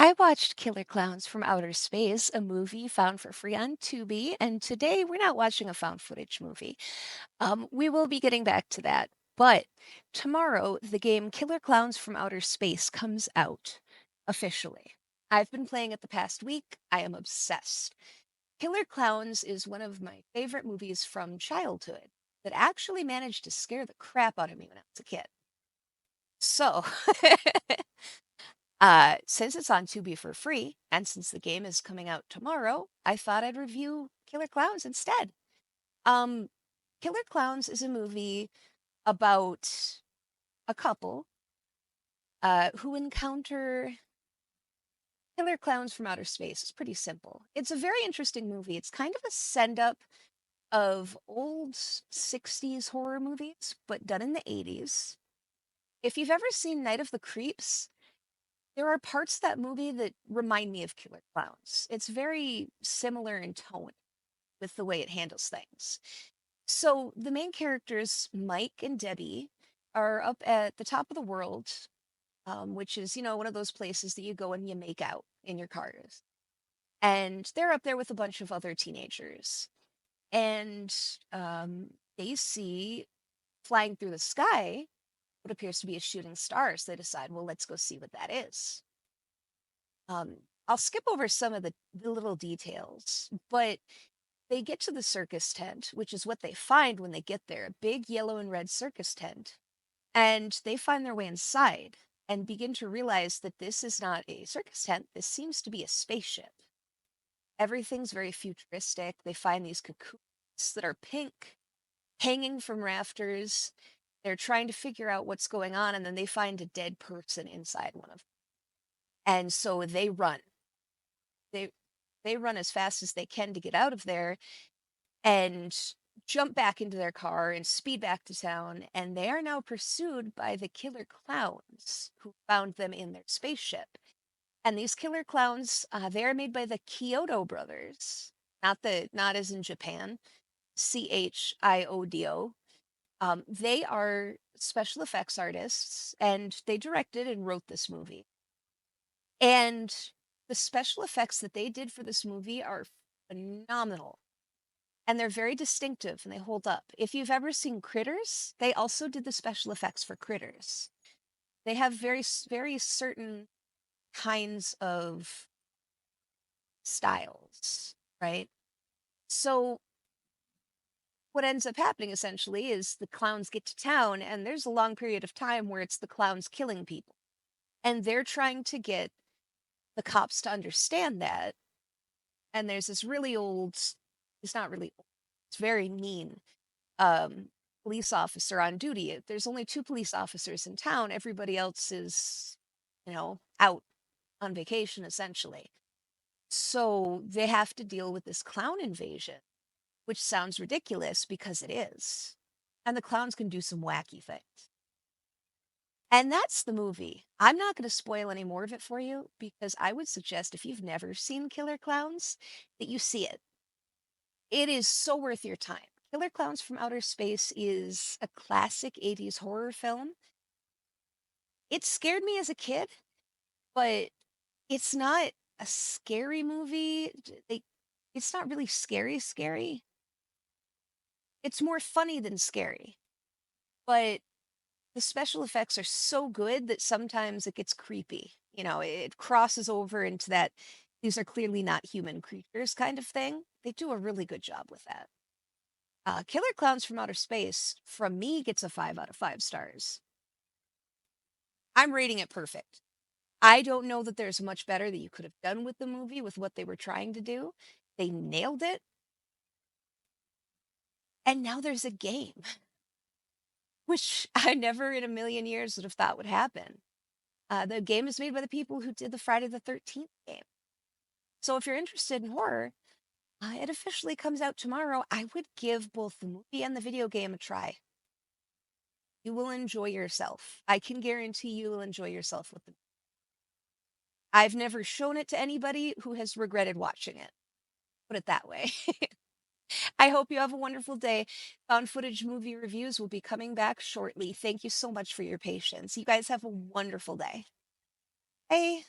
I watched Killer Klowns from Outer Space, a movie found for free on Tubi, and today we're not watching a found footage movie. We will be getting back to that, but tomorrow the game Killer Klowns from Outer Space comes out officially. I've been playing it the past week. I am obsessed. Killer Klowns is one of my favorite movies from childhood that actually managed to scare the crap out of me when I was a kid. So, since it's on Tubi for free, and since the game is coming out tomorrow, I thought I'd review Killer Clowns instead. Um, Killer Clowns is a movie about a couple who encounter killer clowns from outer space. It's pretty simple. It's a very interesting movie. It's kind of a send up of old 60s horror movies, but done in the 80s. If you've ever seen Night of the Creeps, there are parts of that movie that remind me of Killer Clowns. It's very similar in tone with the way it handles things. So the main characters, Mike and Debbie, are up at the top of the world, which is, one of those places that you go and you make out in your cars. And they're up there with a bunch of other teenagers. And they see flying through the sky what appears to be a shooting star. So they decide, well, let's go see what that is. I'll skip over some of the little details, but they get to the circus tent, which is what they find when they get there, a big yellow and red circus tent. And they find their way inside and begin to realize that this is not a circus tent. This seems to be a spaceship. Everything's very futuristic. They find these cocoons that are pink hanging from rafters. They're trying to figure out what's going on, and then they find a dead person inside one of them. And so they run. They they run as fast as they can to get out of there and jump back into their car and speed back to town. And they are now pursued by the killer clowns who found them in their spaceship. And these killer clowns, they are made by the Kyoto brothers, not as in Japan, Chiodo. They are special effects artists, and they directed and wrote this movie. And the special effects that they did for this movie are phenomenal. And they're very distinctive and they hold up. If you've ever seen Critters, they also did the special effects for Critters. They have very certain kinds of styles, right? So what ends up happening essentially is the clowns get to town and there's a long period of time where it's the clowns killing people. And they're trying to get the cops to understand that. And there's this really old, it's not really old, it's very mean um, police officer on duty. There's only two police officers in town. Everybody else is, out on vacation essentially. So they have to deal with this clown invasion, which sounds ridiculous because it is. And the clowns can do some wacky things. And that's the movie. I'm not going to spoil any more of it for you because I would suggest if you've never seen Killer Clowns that you see it. It is so worth your time. Killer Clowns from Outer Space is a classic 80s horror film. It scared me as a kid, but it's not a scary movie. It's not really scary. It's more funny than scary. But the special effects are so good that sometimes it gets creepy. It crosses over into that these are clearly not human creatures kind of thing. They do a really good job with that. Killer Clowns from Outer Space, from me, gets a 5 out of 5 stars. I'm rating it perfect. I don't know that there's much better that you could have done with the movie with what they were trying to do. They nailed it. And now there's a game, which I never in a million years would have thought would happen. The game is made by the people who did the Friday the 13th game. So if you're interested in horror, it officially comes out tomorrow. I would give both the movie and the video game a try. You will enjoy yourself. I can guarantee you will enjoy yourself with them. I've never shown it to anybody who has regretted watching it. Put it that way. I hope you have a wonderful day. Found footage movie reviews will be coming back shortly. Thank you so much for your patience. You guys have a wonderful day. Bye.